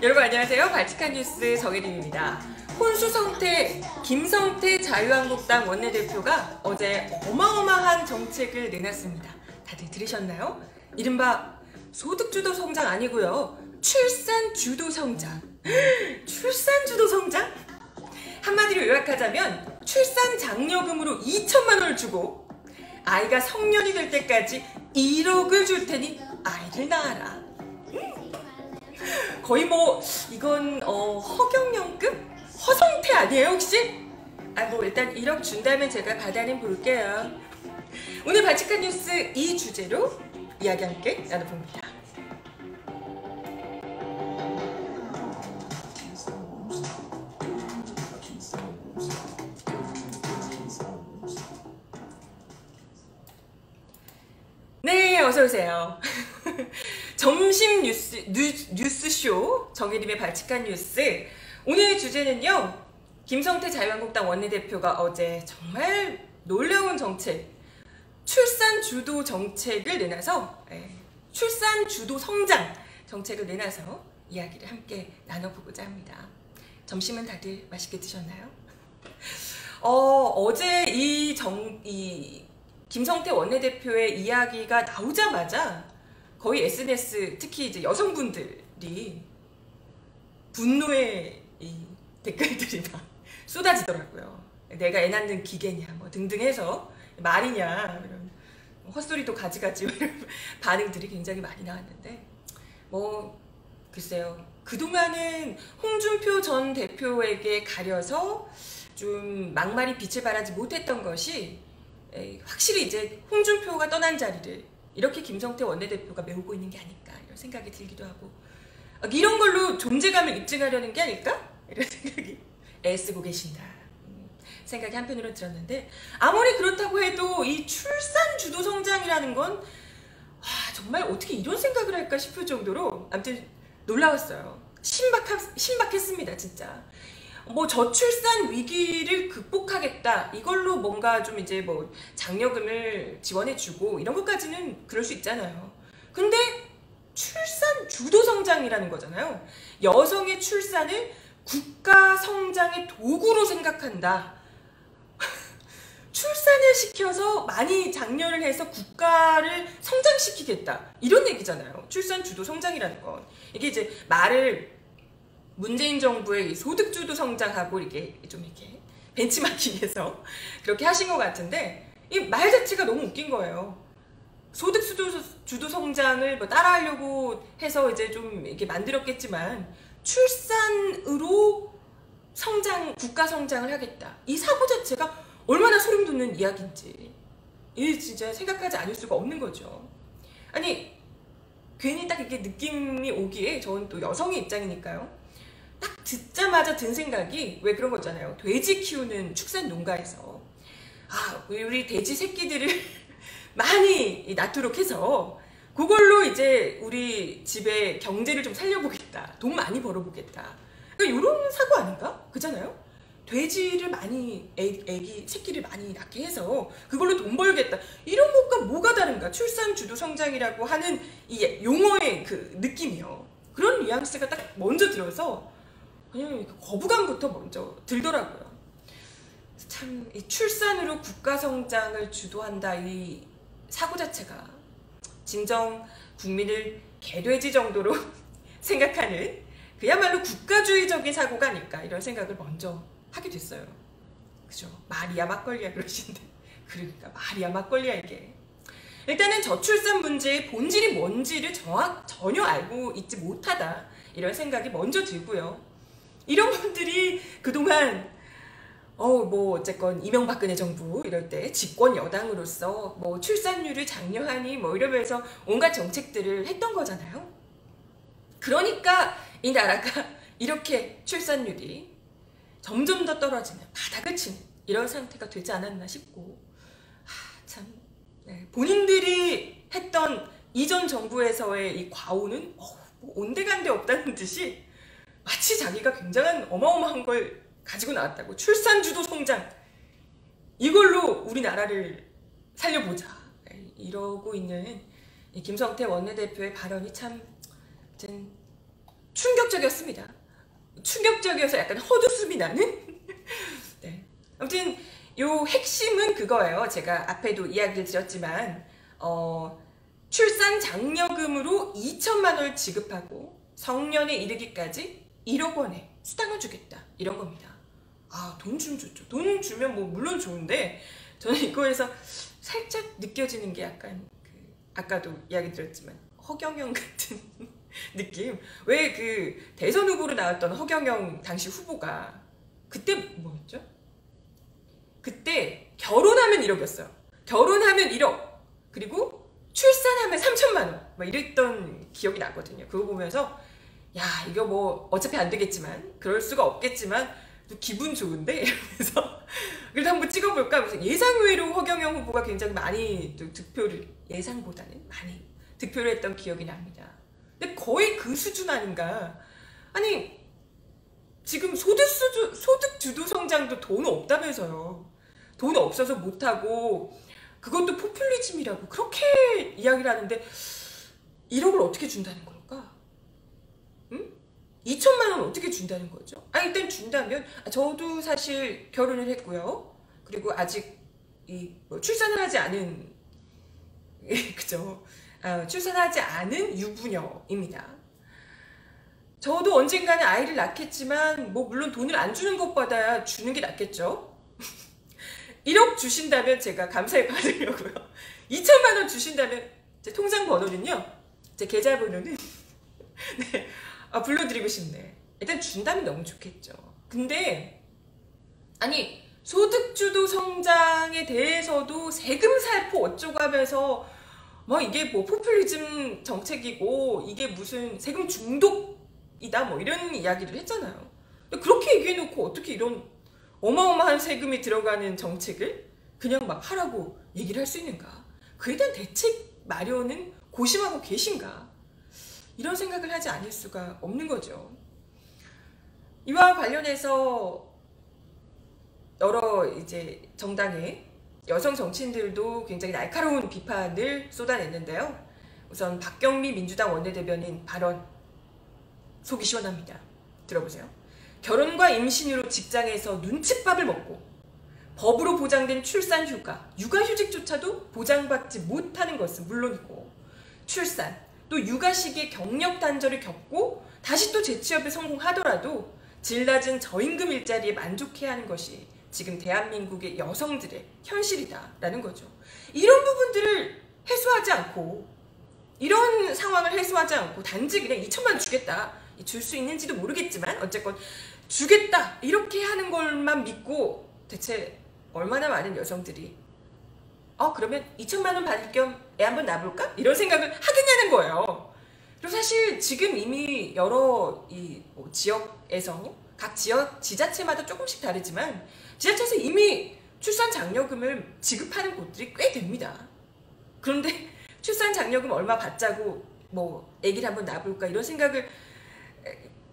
여러분 안녕하세요. 발칙한 뉴스 정혜림입니다. 혼수성태 김성태 자유한국당 원내대표가 어제 어마어마한 정책을 내놨습니다. 다들 들으셨나요? 이른바 소득주도 성장 아니고요. 출산주도 성장. 출산주도 성장? 한마디로 요약하자면 출산 장려금으로 2천만 원을 주고 아이가 성년이 될 때까지 1억을 줄 테니 아이를 낳아라. 거의 뭐 이건 허경영급? 허성태 아니에요 혹시? 뭐 일단 1억 준다면 제가 받아는 볼게요. 오늘 발칙한 뉴스 이 주제로 이야기 함께 나눠봅니다. 네, 어서오세요. 점심 뉴스쇼 정혜림의 발칙한 뉴스. 오늘 주제는요, 김성태 자유한국당 원내대표가 어제 정말 놀라운 정책, 출산 주도 정책을 내놔서 출산 주도 성장 정책을 내놔서 이야기를 함께 나눠보고자 합니다. 점심은 다들 맛있게 드셨나요? 어제 이 김성태 원내대표의 이야기가 나오자마자 거의 SNS, 특히 이제 여성분들이 분노의 이 댓글들이 막 쏟아지더라고요. 내가 애 낳는 기계냐, 뭐 등등 해서 말이냐, 이런 헛소리도 가지가지 이런 반응들이 굉장히 많이 나왔는데, 뭐 글쎄요. 그동안은 홍준표 전 대표에게 가려서 좀 막말이 빛을 발하지 못했던 것이 확실히 이제 홍준표가 떠난 자리를 이렇게 김성태 원내대표가 메우고 있는 게 아닐까 이런 생각이 들기도 하고, 이런 걸로 존재감을 입증하려는 게 아닐까? 이런 생각이 애쓰고 계신다 생각이 한편으로 들었는데, 아무리 그렇다고 해도 이 출산 주도 성장이라는 건 정말 어떻게 이런 생각을 할까 싶을 정도로 아무튼 놀라웠어요. 신박했습니다 진짜. 뭐 저출산 위기를 극복하겠다 이걸로 뭔가 좀 이제 뭐 장려금을 지원해주고 이런 것까지는 그럴 수 있잖아요. 근데 출산 주도 성장이라는 거잖아요. 여성의 출산을 국가 성장의 도구로 생각한다. 출산을 시켜서 많이 장려를 해서 국가를 성장시키겠다 이런 얘기잖아요. 출산 주도 성장이라는 건 이게 이제 말을 문재인 정부의 소득주도 성장하고 이게 좀 이렇게 벤치마킹해서 그렇게 하신 것 같은데, 이 말 자체가 너무 웃긴 거예요. 소득주도 성장을 뭐 따라하려고 해서 이제 좀 이렇게 만들었겠지만 출산으로 국가 성장을 하겠다. 이 사고 자체가 얼마나 소름 돋는 이야기인지 이 진짜 생각하지 않을 수가 없는 거죠. 아니 괜히 딱 이렇게 느낌이 오기에 저는 또 여성의 입장이니까요. 딱 듣자마자 든 생각이 왜 그런 거 있잖아요. 돼지 키우는 축산 농가에서 우리 돼지 새끼들을 많이 낳도록 해서 그걸로 이제 우리 집의 경제를 좀 살려보겠다. 돈 많이 벌어보겠다. 그러니까 이런 사고 아닌가? 그잖아요. 돼지를 많이 애기 새끼를 많이 낳게 해서 그걸로 돈 벌겠다. 이런 것과 뭐가 다른가? 출산 주도 성장이라고 하는 이 용어의 그 느낌이요. 그런 뉘앙스가 딱 먼저 들어서 그냥 거부감부터 먼저 들더라고요. 참 이 출산으로 국가 성장을 주도한다 이 사고 자체가 진정 국민을 개돼지 정도로 생각하는 그야말로 국가주의적인 사고가 아닐까 이런 생각을 먼저 하게 됐어요. 그죠? 말이야 막걸리야 그러시는데, 그러니까 말이야 막걸리야 이게. 일단은 저출산 문제의 본질이 뭔지를 전혀 알고 있지 못하다 이런 생각이 먼저 들고요. 이런 분들이 그동안 뭐 어쨌건 이명박근혜 정부 이럴 때 집권 여당으로서 뭐 출산율을 장려하니 뭐 이러면서 온갖 정책들을 했던 거잖아요. 그러니까 이 나라가 이렇게 출산율이 점점 더 떨어지는 바닥을 치는 이런 상태가 되지 않았나 싶고, 참 본인들이 했던 이전 정부에서의 이 과오는 뭐 온데간데 없다는 듯이 마치 자기가 굉장한 어마어마한 걸 가지고 나왔다고, 출산주도 성장 이걸로 우리나라를 살려보자 이러고 있는 이 김성태 원내대표의 발언이 참 충격적이었습니다. 충격적이어서 약간 헛웃음이 나는? 네. 아무튼 요 핵심은 그거예요. 제가 앞에도 이야기를 드렸지만 출산 장려금으로 2천만 원을 지급하고 성년에 이르기까지 1억 원의 수당을 주겠다. 이런 겁니다. 아, 돈 주면 좋죠. 돈 주면 뭐 물론 좋은데 저는 이거에서 살짝 느껴지는 게 약간 아까도 이야기 드렸지만 허경영 같은 느낌. 왜 그 대선 후보로 나왔던 허경영 당시 후보가 그때 뭐였죠? 그때 결혼하면 1억이었어요. 결혼하면 1억 그리고 출산하면 3천만 원 막 이랬던 기억이 나거든요. 그거 보면서 야, 이거 뭐 어차피 안 되겠지만 그럴 수가 없겠지만 또 기분 좋은데 이러면서 그래도 한번 찍어볼까 하면서 예상외로 허경영 후보가 굉장히 많이 득표를 예상보다는 많이 득표를 했던 기억이 납니다. 근데 거의 그 수준 아닌가. 아니 지금 소득주도 성장도 돈 없다면서요. 돈 없어서 못하고 그것도 포퓰리즘이라고 그렇게 이야기를 하는데 1억을 어떻게 준다는 걸까? 응? 2천만 원 어떻게 준다는 거죠? 아, 일단 준다면 저도 사실 결혼을 했고요. 그리고 아직 출산을 하지 않은 그죠? 출산하지 않은 유부녀입니다. 저도 언젠가는 아이를 낳겠지만 뭐 물론 돈을 안 주는 것보다 주는 게 낫겠죠? 1억 주신다면 제가 감사히 받으려고요. 2천만 원 주신다면 제 통장 번호는요. 제 계좌번호는 네, 불러드리고 싶네. 일단 준다면 너무 좋겠죠. 근데 아니 소득주도 성장에 대해서도 세금 살포 어쩌고 하면서 뭐 이게 뭐 포퓰리즘 정책이고 이게 무슨 세금 중독이다 뭐 이런 이야기를 했잖아요. 근데 그렇게 얘기해놓고 어떻게 이런 어마어마한 세금이 들어가는 정책을 그냥 막 하라고 얘기를 할 수 있는가? 그에 대한 대책 마련은 고심하고 계신가? 이런 생각을 하지 않을 수가 없는 거죠. 이와 관련해서 여러 이제 정당의 여성 정치인들도 굉장히 날카로운 비판을 쏟아냈는데요. 우선 박경미 민주당 원내대변인 발언 속이 시원합니다. 들어보세요. 결혼과 임신으로 직장에서 눈칫밥을 먹고 법으로 보장된 출산휴가, 육아휴직조차도 보장받지 못하는 것은 물론이고 출산, 또 육아 시기에 경력 단절을 겪고 다시 또 재취업에 성공하더라도 질 낮은 저임금 일자리에 만족해야 하는 것이 지금 대한민국의 여성들의 현실이다라는 거죠. 이런 부분들을 해소하지 않고 이런 상황을 해소하지 않고 단지 그냥 2천만 원 주겠다. 줄 수 있는지도 모르겠지만 어쨌건 주겠다 이렇게 하는 것만 믿고 대체 얼마나 많은 여성들이 그러면 2천만 원 받을 겸 애 한번 낳아볼까? 이런 생각을 하겠냐는 거예요. 그리고 사실 지금 이미 여러 지역에서 각 지역 지자체마다 조금씩 다르지만 지자체에서 이미 출산 장려금을 지급하는 곳들이 꽤 됩니다. 그런데 출산 장려금 얼마 받자고 뭐 애기를 한번 낳아볼까 이런 생각을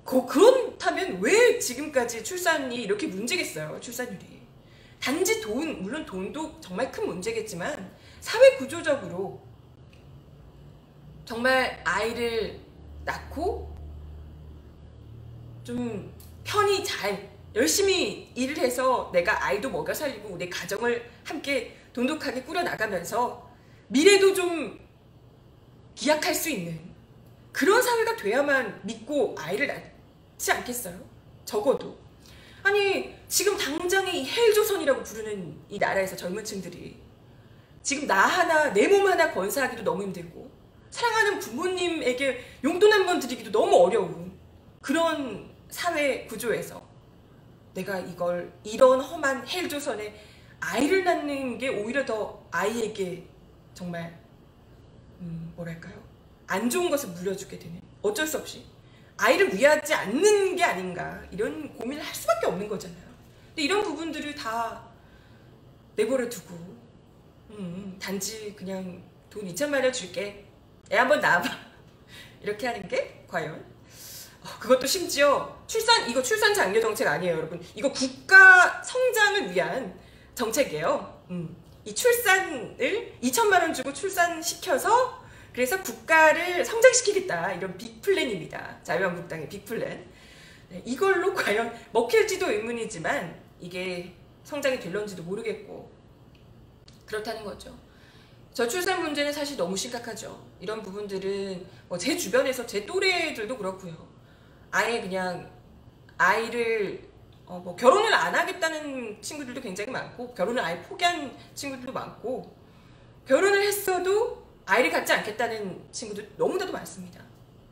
그렇다면 왜 지금까지 출산이 이렇게 문제겠어요. 출산율이. 단지 물론 돈도 정말 큰 문제겠지만 사회 구조적으로 정말 아이를 낳고 좀 편히 잘 열심히 일을 해서 내가 아이도 먹여 살리고 내 가정을 함께 돈독하게 꾸려나가면서 미래도 좀 기약할 수 있는 그런 사회가 돼야만 믿고 아이를 낳지 않겠어요? 적어도. 아니 지금 당장에 이 헬조선이라고 부르는 이 나라에서 젊은 층들이 지금 나 하나 내 몸 하나 건사하기도 너무 힘들고 사랑하는 부모님에게 용돈 한 번 드리기도 너무 어려운 그런 사회 구조에서 내가 이런 험한 헬조선에 아이를 낳는 게 오히려 더 아이에게 정말 뭐랄까요? 안 좋은 것을 물려주게 되는 어쩔 수 없이 아이를 위하지 않는 게 아닌가 이런 고민을 할 수밖에 없는 거잖아요. 근데 이런 부분들을 다 내버려 두고 단지 그냥 돈 2천만 원 줄게 애 한번 낳아봐 이렇게 하는 게 과연 그것도 심지어 이거 출산 장려 정책 아니에요 여러분. 이거 국가 성장을 위한 정책이에요. 이 출산을 2천만 원 주고 출산시켜서 그래서 국가를 성장시키겠다 이런 빅플랜입니다. 자유한국당의 빅플랜. 네, 이걸로 과연 먹힐지도 의문이지만 이게 성장이 될런지도 모르겠고 그렇다는 거죠. 저출산 문제는 사실 너무 심각하죠. 이런 부분들은 뭐 제 주변에서 제 또래들도 그렇고요. 아예 그냥 아이를 뭐 결혼을 안 하겠다는 친구들도 굉장히 많고 결혼을 아예 포기한 친구들도 많고 결혼을 했어도 아이를 갖지 않겠다는 친구들 너무나도 많습니다.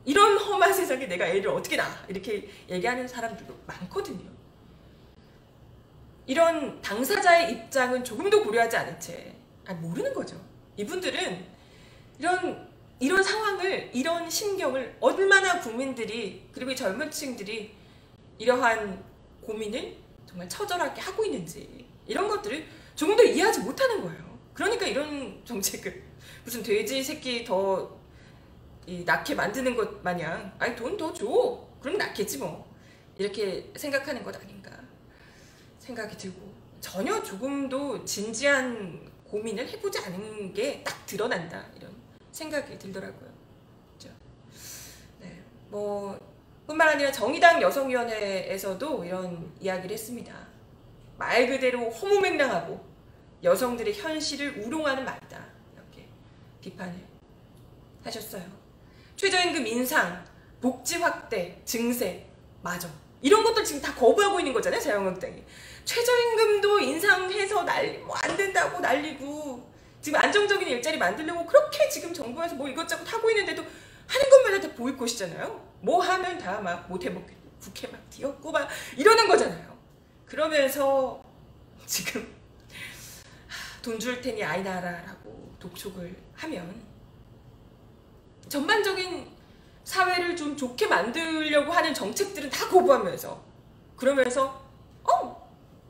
이런 험한 세상에 내가 애를 어떻게 낳아 이렇게 얘기하는 사람들도 많거든요. 이런 당사자의 입장은 조금도 고려하지 않은 채 모르는 거죠. 이분들은 이런 상황을 이런 심경을 얼마나 국민들이 그리고 이 젊은 층들이 이러한 고민을 정말 처절하게 하고 있는지 이런 것들을 조금 더 이해하지 못하는 거예요. 그러니까 이런 정책을 무슨 돼지 새끼 더 낳게 만드는 것 마냥 아니 돈 더 줘 그럼 낳겠지 뭐 이렇게 생각하는 것 아닌가 생각이 들고 전혀 조금도 진지한 고민을 해보지 않은 게 딱 드러난다 이런 생각이 들더라고요. 그렇죠? 네, 뭐 뿐만 아니라 정의당 여성위원회에서도 이런 이야기를 했습니다. 말 그대로 허무맹랑하고 여성들의 현실을 우롱하는 말이다 이렇게 비판을 하셨어요. 최저임금 인상, 복지 확대, 증세, 맞아. 이런 것들 지금 다 거부하고 있는 거잖아요, 자유한국당이. 최저임금도 인상해서 뭐 안 된다고 난리고 지금 안정적인 일자리 만들려고 그렇게 지금 정부에서 뭐 이것저것 하고 있는데도 하는 것마다 다 보이콧이잖아요. 뭐 하면 다 막 못해먹겠고 국회 막 뒤엎고 막 이러는 거잖아요. 그러면서 지금 돈 줄 테니 아이 낳아라라고 독촉을 하면 전반적인 사회를 좀 좋게 만들려고 하는 정책들은 다 거부하면서 그러면서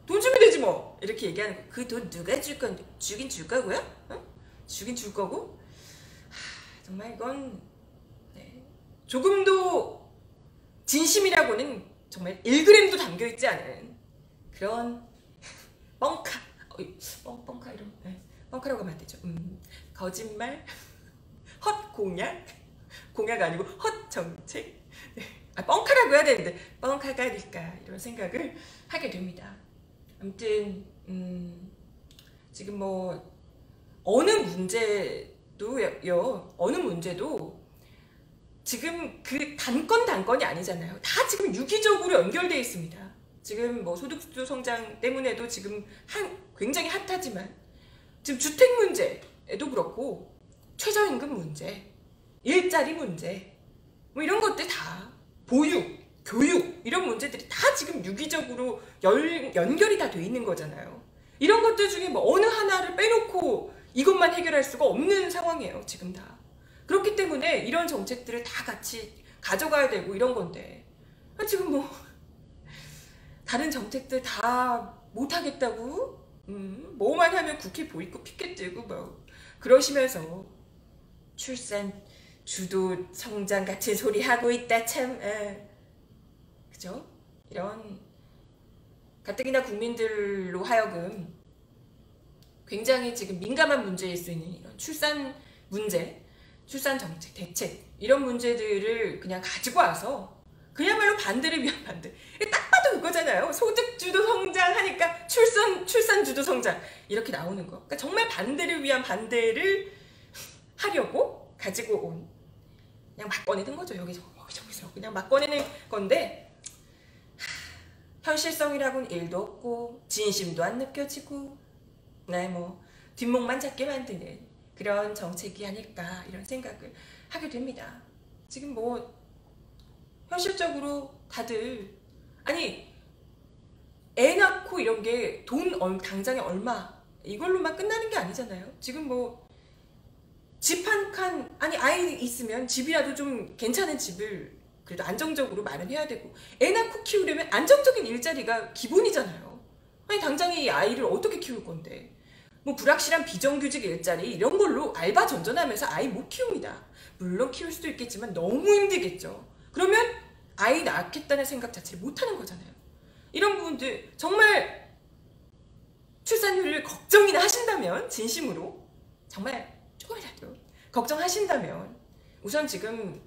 돈 주면 되지 뭐 이렇게 얘기하는 거. 그 돈 누가 줄 건데 주긴 줄 거고요? 주긴 줄 거고 정말 이건 네. 조금도 진심이라고는 정말 1g도 담겨있지 않은 그런 뻥카 뻥카 이런 네. 뻥카라고 하면 안 되죠. 거짓말 공약 아니고 헛정책 네. 뻥카라고 해야 되는데 뻥카가 아닐까 이런 생각을 하게 됩니다. 아무튼 지금 뭐 어느 문제도 지금 그 단건이 아니잖아요. 다 지금 유기적으로 연결되어 있습니다. 지금 뭐 소득주도 성장 때문에도 지금 굉장히 핫하지만 지금 주택 문제에도 그렇고 최저임금 문제, 일자리 문제 뭐 이런 것들 다 보육, 교육 이런 문제들이 다 지금 유기적으로 연결이 다 돼 있는 거잖아요. 이런 것들 중에 뭐 어느 하나를 빼놓고 이것만 해결할 수가 없는 상황이에요. 지금 다. 그렇기 때문에 이런 정책들을 다 같이 가져가야 되고 이런 건데 지금 뭐 다른 정책들 다 못하겠다고 뭐만 하면 국회 보이콧 피켓 들고 뭐 그러시면서 출산 주도 성장 같은 소리 하고 있다 참 그죠? 이런 가뜩이나 국민들로 하여금 굉장히 지금 민감한 문제일 수 있는 이런 출산 문제, 출산 정책, 대책 이런 문제들을 그냥 가지고 와서 그야말로 반대를 위한 반대. 딱 봐도 그거잖아요. 소득주도 성장하니까 출산주도 성장 이렇게 나오는 거. 그러니까 정말 반대를 위한 반대를 하려고 가지고 온 그냥 막 꺼내는 거죠. 여기저기서 그냥 막 꺼내는 건데 현실성이라고는 1도 없고 진심도 안 느껴지고 네, 뭐 뒷목만 잡게 만드는 그런 정책이 아닐까 이런 생각을 하게 됩니다. 지금 뭐 현실적으로 다들 아니 애 낳고 이런 게 돈 당장에 얼마 이걸로만 끝나는 게 아니잖아요. 지금 뭐 집 한 칸 아니 아이 있으면 집이라도 좀 괜찮은 집을 그래도 안정적으로 마련해야 되고 애 낳고 키우려면 안정적인 일자리가 기본이잖아요. 아니 당장에 이 아이를 어떻게 키울 건데 뭐 불확실한 비정규직 일자리 이런 걸로 알바 전전하면서 아이 못 키웁니다. 물론 키울 수도 있겠지만 너무 힘들겠죠. 그러면 아이 낳겠다는 생각 자체를 못하는 거잖아요. 이런 부분들 정말 출산율을 걱정이나 하신다면 진심으로 정말 조금이라도 걱정하신다면 우선 지금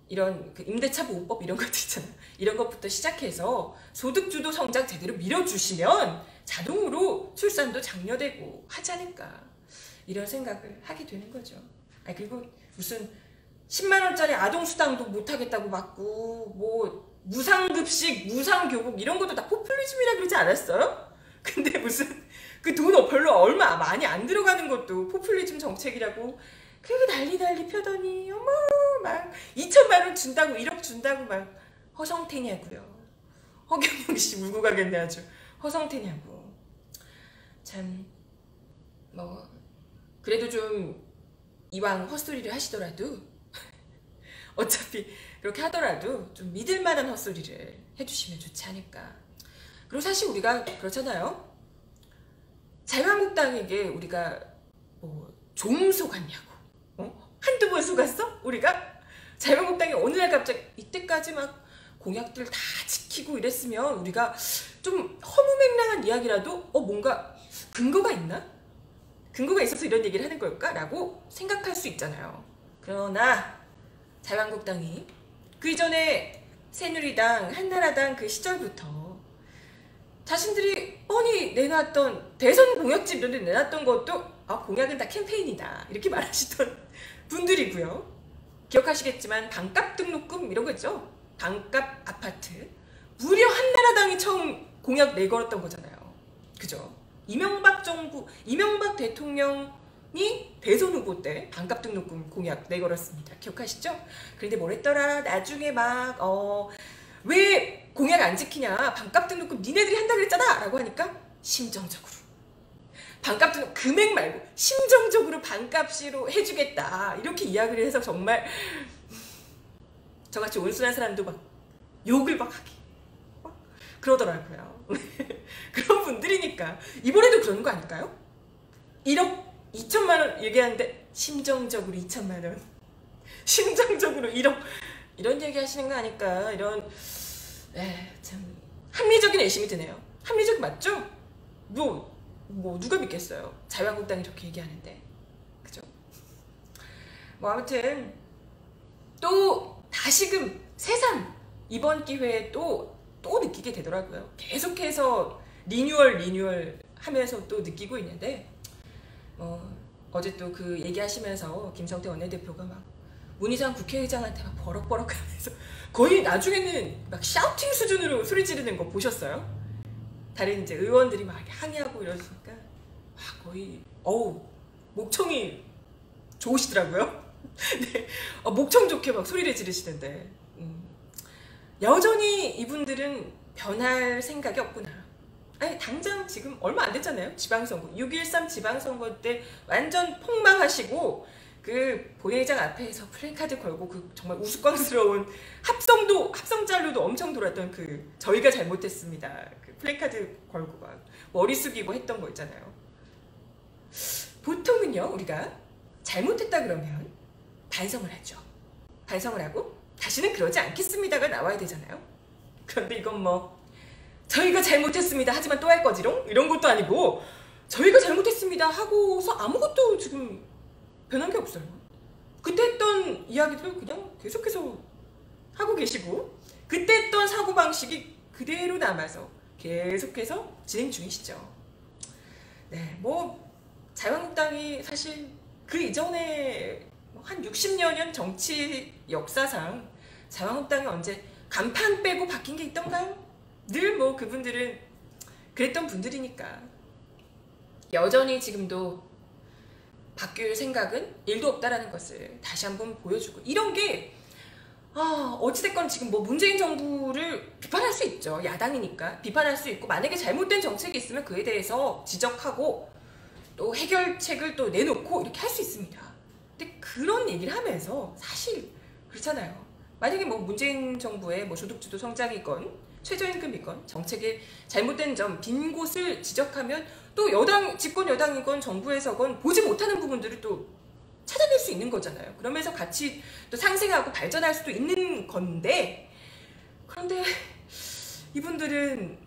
이런 그 임대차 보호법 이런 것들 있잖아. 이런 것부터 시작해서 소득주도 성장 제대로 밀어주시면 자동으로 출산도 장려되고 하지 않을까 이런 생각을 하게 되는 거죠. 아니 그리고 무슨 10만 원짜리 아동수당도 못하겠다고 맞고 뭐 무상급식, 무상교복 이런 것도 다 포퓰리즘이라 그러지 않았어요? 근데 무슨 그 돈 별로 얼마 많이 안 들어가는 것도 포퓰리즘 정책이라고 그리고 난리 펴더니 어머 막 2천만 원 준다고 1억 준다고 막 허성태냐고요. 허경영 씨 울고 가겠네 아주. 허성태냐고. 참 뭐 그래도 좀 이왕 헛소리를 하시더라도 어차피 그렇게 하더라도 좀 믿을 만한 헛소리를 해주시면 좋지 않을까. 그리고 사실 우리가 그렇잖아요. 자유한국당에게 우리가 뭐 좀 속았냐고. 한두 번 속았어? 우리가? 자유한국당이 어느 날 갑자기 이때까지 막 공약들 다 지키고 이랬으면 우리가 좀 허무맹랑한 이야기라도 뭔가 근거가 있나? 근거가 있어서 이런 얘기를 하는 걸까? 라고 생각할 수 있잖아요. 그러나 자유한국당이 그 이전에 새누리당, 한나라당 그 시절부터 자신들이 뻔히 내놨던 대선 공약집 이런 데 내놨던 것도 공약은 다 캠페인이다 이렇게 말하시던 분들이고요. 기억하시겠지만 반값 등록금 이런 거 있죠. 반값 아파트 무려 한나라당이 처음 공약 내걸었던 거잖아요. 그죠? 이명박 정부, 이명박 대통령이 대선 후보 때 반값 등록금 공약 내걸었습니다. 기억하시죠? 그런데 뭐랬더라? 나중에 막 왜 공약 안 지키냐? 반값 등록금 니네들이 한다 그랬잖아! 라고 하니까 심정적으로 반값 등록 금액 말고 심정적으로 반값으로 해주겠다 이렇게 이야기를 해서 정말 저같이 온순한 사람도 막 욕을 막 하기 막 그러더라고요. 그런 분들이니까 이번에도 그러는 거 아닐까요? 1억 2천만 원 얘기하는데 심정적으로 2천만 원 심정적으로 1억 이런 얘기 하시는 거 아닐까. 이런 참 합리적인 의심이 드네요. 합리적 맞죠? 뭐 누가 믿겠어요. 자유한국당이 이렇게 얘기하는데. 그죠? 뭐 아무튼 또 다시금 새삼 이번 기회에 또 느끼게 되더라고요. 계속해서 리뉴얼 하면서 또 느끼고 있는데 어제 또 그 얘기하시면서 김성태 원내대표가 막 문희상 국회의장한테 막 버럭버럭 하면서 거의 나중에는 막 샤우팅 수준으로 소리 지르는 거 보셨어요? 다른 이제 의원들이 막 항의하고 이러시니까 거의 목청이 좋으시더라고요. 네, 목청 좋게 막 소리를 지르시던데 여전히 이분들은 변할 생각이 없구나. 아니 당장 지금 얼마 안 됐잖아요. 지방선거 6.13 지방선거 때 완전 폭망하시고 그 본회의장 앞에서 플래카드 걸고 그 정말 우스꽝스러운 합성짤로도 엄청 돌았던 그 저희가 잘못했습니다 그 플래카드 걸고 막 머리 숙이고 했던 거 있잖아요. 보통은요 우리가 잘못했다 그러면 반성을 하죠. 반성을 하고 다시는 그러지 않겠습니다가 나와야 되잖아요. 그런데 이건 뭐 저희가 잘못했습니다 하지만 또 할 거지롱? 이런 것도 아니고 저희가 잘못했습니다 하고서 아무것도 지금 변한 게 없어요. 그때 했던 이야기들 그냥 계속해서 하고 계시고 그때 했던 사고방식이 그대로 남아서 계속해서 진행 중이시죠. 네, 뭐 자유한국당이 사실 그 이전에 한 60여 년 정치 역사상 자유한국당이 언제 간판 빼고 바뀐 게 있던가요? 늘 뭐 그분들은 그랬던 분들이니까 여전히 지금도 바뀔 생각은 1도 없다라는 것을 다시 한번 보여주고 이런 게 어찌됐건 지금 뭐 문재인 정부를 비판할 수 있죠. 야당이니까 비판할 수 있고 만약에 잘못된 정책이 있으면 그에 대해서 지적하고 또 해결책을 또 내놓고 이렇게 할 수 있습니다. 근데 그런 얘기를 하면서 사실 그렇잖아요. 만약에 뭐 문재인 정부의 뭐 소득주도 성장이건 최저임금이건 정책의 잘못된 점, 빈 곳을 지적하면 또 집권 여당이건 정부에서건 보지 못하는 부분들을 또 찾아낼 수 있는 거잖아요. 그러면서 같이 또 상생하고 발전할 수도 있는 건데 그런데 이분들은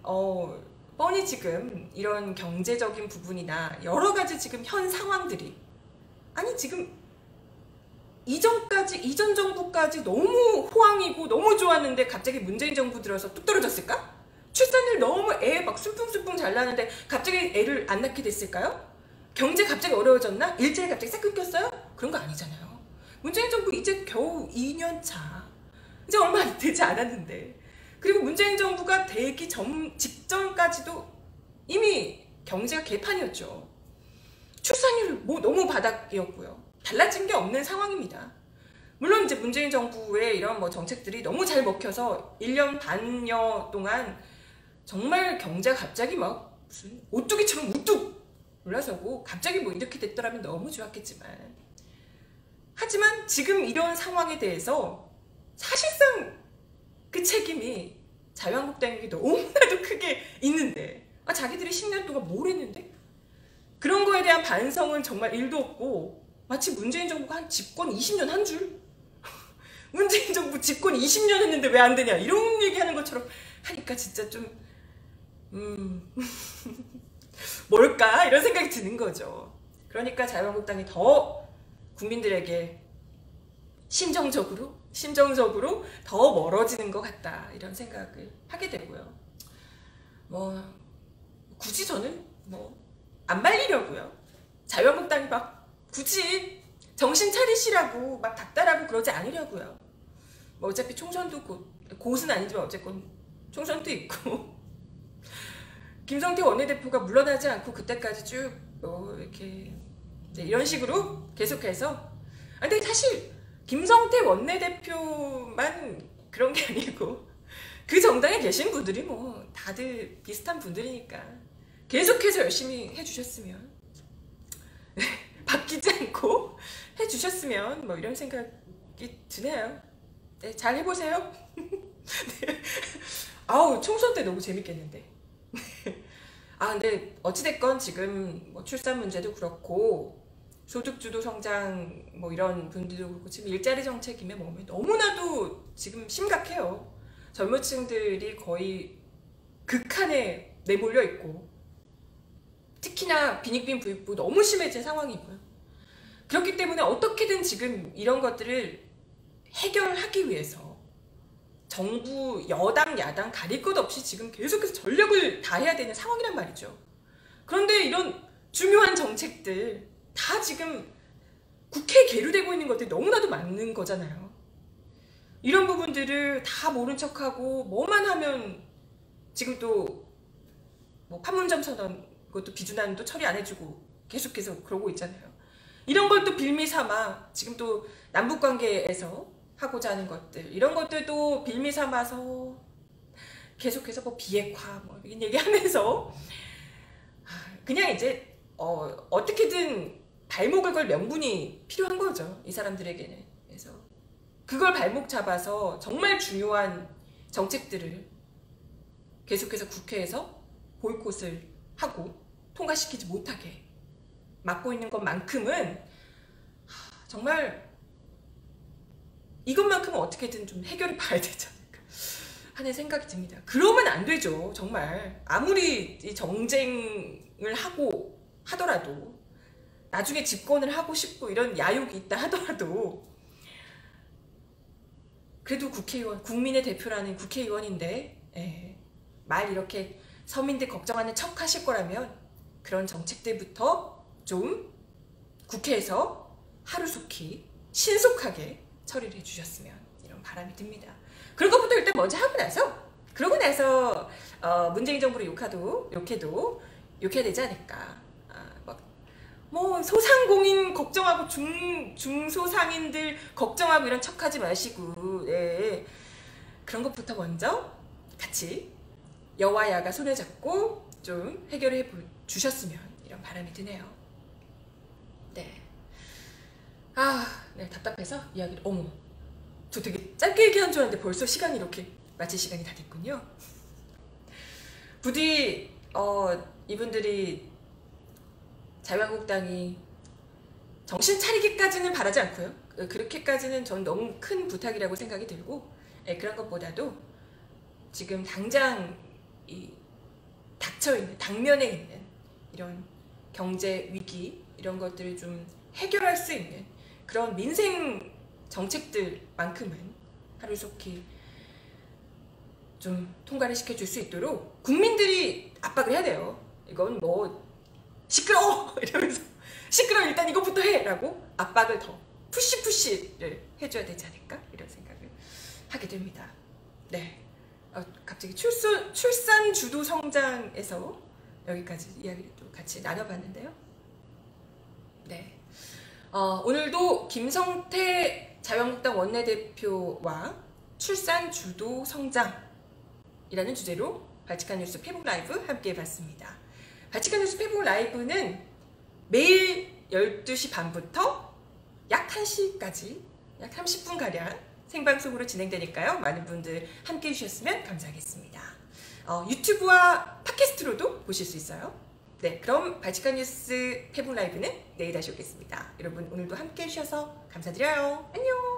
뻔히 지금 이런 경제적인 부분이나 여러 가지 지금 현 상황들이 아니 지금 이전 정부까지 너무 호황이고 너무 좋았는데 갑자기 문재인 정부 들어서 뚝 떨어졌을까? 출산율 너무 애 막 순풍순풍 잘 나는데 갑자기 애를 안 낳게 됐을까요? 경제 갑자기 어려워졌나? 일자리 갑자기 싹 끊겼어요? 그런 거 아니잖아요. 문재인 정부 이제 겨우 2년 차. 이제 얼마 되지 않았는데. 그리고 문재인 정부가 되기 직전까지도 이미 경제가 개판이었죠. 출산율 너무 바닥이었고요. 달라진 게 없는 상황입니다. 물론 이제 문재인 정부의 이런 정책들이 너무 잘 먹혀서 1년 반여 동안 정말 경제가 갑자기 막 무슨 오뚜기처럼 우뚝 올라서고 갑자기 이렇게 됐더라면 너무 좋았겠지만, 하지만 지금 이런 상황에 대해서 사실상 그 책임이 자유한국당에게 너무나도 크게 있는데, 자기들이 10년 동안 뭘 했는데? 그런 거에 대한 반성은 정말 1도 없고, 마치 문재인 정부가 한 집권 20년 한 줄? 문재인 정부 집권 20년 했는데 왜 안 되냐, 이런 얘기하는 것처럼 하니까 진짜 좀 뭘까? 이런 생각이 드는 거죠. 그러니까 자유한국당이 더 국민들에게 심정적으로 더 멀어지는 것 같다, 이런 생각을 하게 되고요. 굳이 저는 안 말리려고요. 자유한국당이 막 굳이 정신 차리시라고 막 닥달하고 그러지 않으려고요. 어차피 총선도 곧은 아니지만 어쨌건 총선도 있고 김성태 원내대표가 물러나지 않고 그때까지 쭉 이렇게 이런 식으로 계속해서. 근데 사실 김성태 원내대표만 그런 게 아니고 그 정당에 계신 분들이 다들 비슷한 분들이니까 계속해서 열심히 해주셨으면, 바뀌지 않고 해주셨으면 이런 생각이 드네요. 네, 잘 해보세요. 네. 아우, 총선 때 너무 재밌겠는데. 근데 어찌됐건 지금 출산 문제도 그렇고 소득주도 성장 이런 분들도 그렇고 지금 일자리 정책임에 너무나도 지금 심각해요. 젊은 층들이 거의 극한에 내몰려 있고, 특히나 빈익빈 부익부 너무 심해진 상황이고요. 그렇기 때문에 어떻게든 지금 이런 것들을 해결하기 위해서 정부, 여당, 야당 가릴 것 없이 지금 계속해서 전력을 다해야 되는 상황이란 말이죠. 그런데 이런 중요한 정책들 다 지금 국회에 계류되고 있는 것들이 너무나도 많은 거잖아요. 이런 부분들을 다 모른 척하고 뭐만 하면 지금 또 판문점 선언, 그것도 비준안도 처리 안 해주고 계속해서 그러고 있잖아요. 이런 걸 또 빌미 삼아 지금 또 남북관계에서 하고자 하는 것들, 이런 것들도 빌미 삼아서 계속해서 비핵화 이런 얘기하면서 그냥 이제 어떻게든 발목을 걸 명분이 필요한 거죠, 이 사람들에게는. 그래서 그걸 발목 잡아서 정말 중요한 정책들을 계속해서 국회에서 보이콧을 하고 통과시키지 못하게 막고 있는 것만큼은 정말 이것만큼은 어떻게든 좀 해결을 봐야 되지 않을까 하는 생각이 듭니다. 그러면 안 되죠. 정말 아무리 정쟁을 하더라도, 나중에 집권을 하고 싶고 이런 야욕이 있다 하더라도, 그래도 국회의원, 국민의 대표라는 국회의원인데 말 이렇게 서민들 걱정하는 척 하실 거라면 그런 정책들부터 좀 국회에서 하루속히 신속하게 처리를 해주셨으면, 이런 바람이 듭니다. 그런 것부터 일단 먼저 하고 나서, 그러고 나서 문재인 정부를 욕해도 욕해야 되지 않을까. 소상공인 걱정하고 중소상인들 걱정하고 이런 척하지 마시고, 그런 것부터 먼저 같이 여와 야가 손을 잡고 좀 해결해 주셨으면, 이런 바람이 드네요. 네. 네, 답답해서 이야기를, 저 되게 짧게 얘기한 줄 알았는데 벌써 시간이 이렇게 마칠 시간이 다 됐군요. 부디 이분들이, 자유한국당이 정신 차리기까지는 바라지 않고요. 그렇게까지는 전 너무 큰 부탁이라고 생각이 들고, 그런 것보다도 지금 당장 닥쳐있는, 당면에 있는 이런 경제 위기, 이런 것들을 좀 해결할 수 있는 그런 민생 정책들만큼은 하루속히 좀 통과를 시켜줄 수 있도록 국민들이 압박을 해야 돼요. 이건 뭐 시끄러워! 이러면서 시끄러워 일단 이것부터 해! 라고 압박을 더 푸시를 해줘야 되지 않을까? 이런 생각을 하게 됩니다. 네, 갑자기 출산 주도 성장에서 여기까지 이야기를 또 같이 나눠봤는데요. 네, 오늘도 김성태 자유한국당 원내대표와 출산 주도 성장이라는 주제로 발칙한 뉴스 페북 라이브 함께 해봤습니다. 발칙한 뉴스 페북 라이브는 매일 12시 반부터 약 1시까지 약 30분가량 생방송으로 진행되니까요. 많은 분들 함께 해주셨으면 감사하겠습니다. 유튜브와 팟캐스트로도 보실 수 있어요. 네, 그럼 발칙한 뉴스 페북 라이브는 내일 다시 오겠습니다. 여러분 오늘도 함께 해주셔서 감사드려요. 안녕.